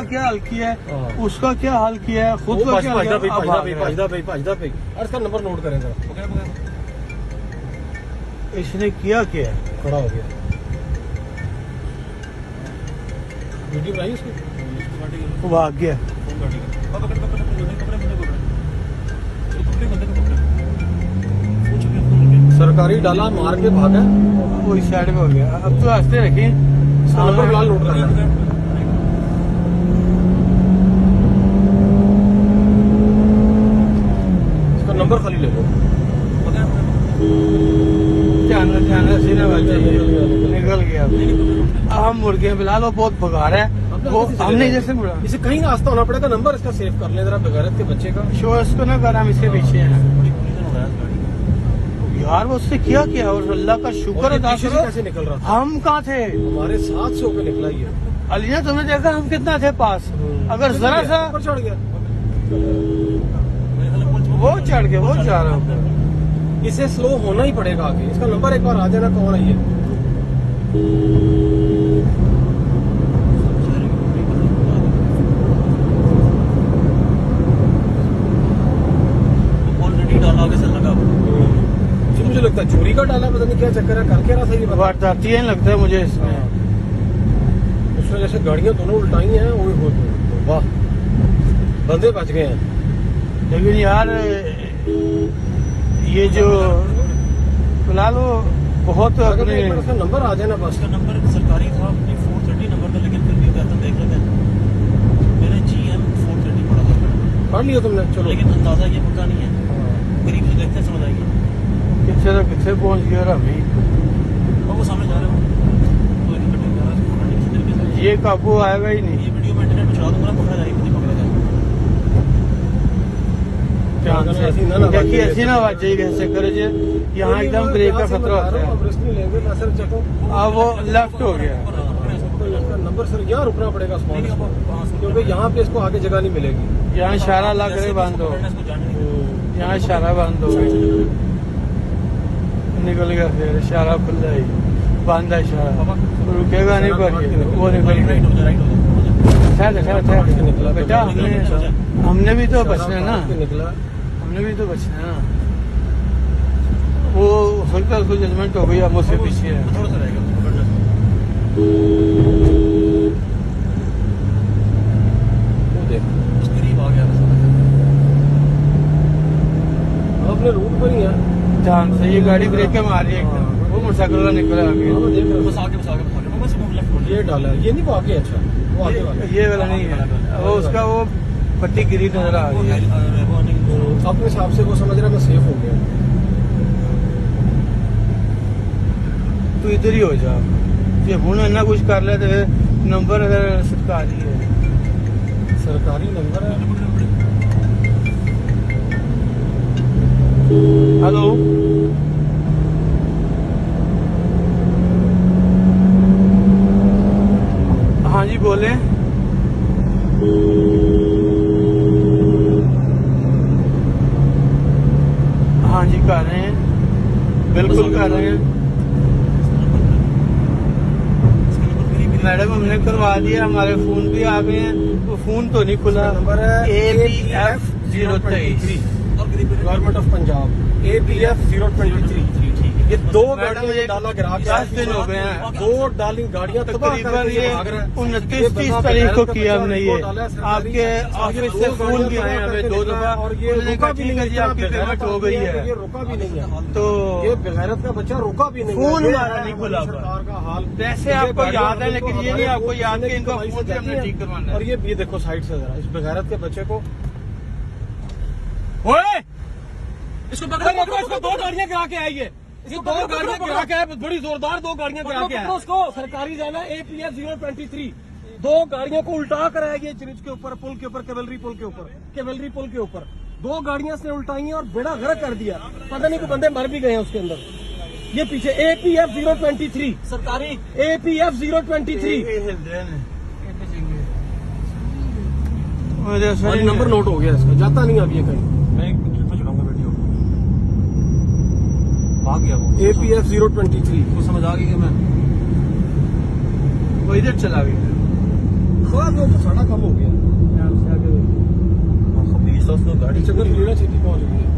क्या हाल किया है, उसका क्या हाल किया है, खुद का क्या इसका नंबर नोट करें जरा। इसने किया क्या है, खड़ा हो गया। वीडियो बनाई उसकी, वो भाग गया। सरकारी डाला मार के भागा, वो इस साइड में हो गया। अब तो हंसते रखिए, नंबर फिलहाल नोट कर लें। इसका नंबर खाली ले लो। ध्यान सीना निकल गया। हम मुड़ गए फिलहाल, वो बहुत भगा रहा है, वो हमने जैसे मुड़ा। इसे कहीं रास्ता होना पड़ेगा, नंबर इसका सेव कर लें जरा, बेगैरत के बच्चे का। शो इसको ना कर, हम इसके पीछे हैं यार। वो उससे किया क्या, और अल्लाह का शुक्र अदा करो। कैसे निकल रहा था? हम कहाँ थे, हमारे साथ से होकर निकला ही है। अलीना तुमने देखा हम कितना थे पास, अगर जरा सा ऊपर चढ़ गया, वो चढ़ गया, वो जा रहा है। इसे स्लो होना ही पड़ेगा आगे। इसका नंबर एक बार आ जाना, कौन है ये? ऑलरेडी डाला आगे से लगा, मुझे लगता है चोरी का डाला, पता नहीं क्या चक्कर है, करके रहा था ये वारदाती है लगता है मुझे इसमें। उसने जैसे गाड़ियां दोनों उल्टाई हैं, वो वाह, बंदे बच गए हैं। लेकिन यार ये जो फिलहाल वो बहुत अपने उसका नंबर आ जाए ना, बस। उसका नंबर सरकारी था, अपनी 430 नंबर था, लेकिन फिर भी कहता देख लेते हैं। मैंने GM 430 पढ़ा था, पढ़ लिया तुमने? चलो, लेकिन अंदाजा ये पक्का नहीं है, करीब से देखते समझ आएगी। कितने तो कितने पहुंच गया अभी, और वो सामने जा रहे हो, तो इन्हें कटिंग कर रहा है किसी तरीके से। ये काबू आएगा ही नहीं। ये वीडियो मैं इंटरनेट पे चला दूंगा, पकड़ा जाएगी, मुझे पकड़ा जाएगा। देखिए ऐसी ना बात चाहिए, कैसे करे जी, यहाँ एकदम ब्रेक का खतरा होता है। अब वो लेफ्ट हो गया, नंबर सर यहाँ रुकना पड़ेगा क्योंकि यहाँ पे इसको आगे जगह नहीं मिलेगी। यहाँ इशारा लग रहे बांध दो, यहाँ इशारा बांध दो, निकल गया, फिर इशारा खुल जाएगी, बांधा इशारा, रुकेगा नहीं पर वो निकल गया। ठहर बेटा, हमने भी तो बचना है ना, हमने भी तो बचना है ना। वो हल्का उसको जजमेंट हो गई, अब मुझसे पीछे है। थोड़ा सा रहेगा, करीब आ गया, अपने रूट पर ही है। ध्यान से, ये गाड़ी ब्रेक के मार रही है एकदम, वो मोटरसाइकिल वाला निकला आगे। बस आगे लेफ्ट। ये डाला है, ये नहीं वो आगे, अच्छा वो आगे वाला, ये वाला नहीं है, वो उसका वो पट्टी गिरी नजर आ रही है। अपने हिसाब से वो समझ रहा है मैं सेफ हो गया। तू इधर ही हो जा, ये हूं ना कुछ कर ले तो नंबर अगर सरकारी है, सरकारी नंबर है। हेलो, हाँ जी बोले। हाँ जी कर रहे हैं, बिल्कुल कर रहे हैं मैडम, हमने करवा दिया, हमारे फोन भी आ गए हैं। वो फोन तो नहीं खुला। नंबर है APF 023, government of Punjab, APF 023। ये दो गाड़ियां डाला गिरा के 10 दिन हो गए हैं, दो डाली गाड़ियां तकरीबन ये 29-30 तारीख को किया हमने। ये आपके ऑफिस से फोन भी आए हमें 2 दफा, और ये रुका भी नहीं, आपकी पेमेंट हो गई है। ये रुका भी नहीं है, तो ये बेगैरत का बच्चा रुका भी नहीं, फोन है। हमारा नहीं खुला। सरकार का हाल पैसे आपको याद है, लेकिन ये नहीं आपको याद कि इनका फोन भी हमने ठीक करवाना है। और ये देखो साइड से जरा, इस बेगैरत के बच्चे को इसको पकड़ो, इसको दो गाड़ियां गिरा के आई है, इसको दो गाड़ियां गिरा के आए, बड़ी जोरदार दो गाड़ियां गिरा के आए। उसको सरकारी जाना APF 023, दो गाड़ियों को उल्टा कराया गया ब्रिज के ऊपर, पुल के ऊपर, केवलरी पुल के ऊपर दो गाड़ियां से उल्टाई हैं और बेड़ा गर्क कर दिया। पता नहीं कोई बंदे मर भी गए हैं उसके अंदर। ये पीछे APF 023 सरकारी, APF 023 नंबर नोट हो गया इसका, जाता नहीं अब ये कहीं। भाग गया वो, APF 023 वो समझ आ गई कि मैं वो इधर चला गया, थोड़ा तो साड़ा कम हो गया। उसको गाड़ी चक्कर लेना चाहिए पहुंच गई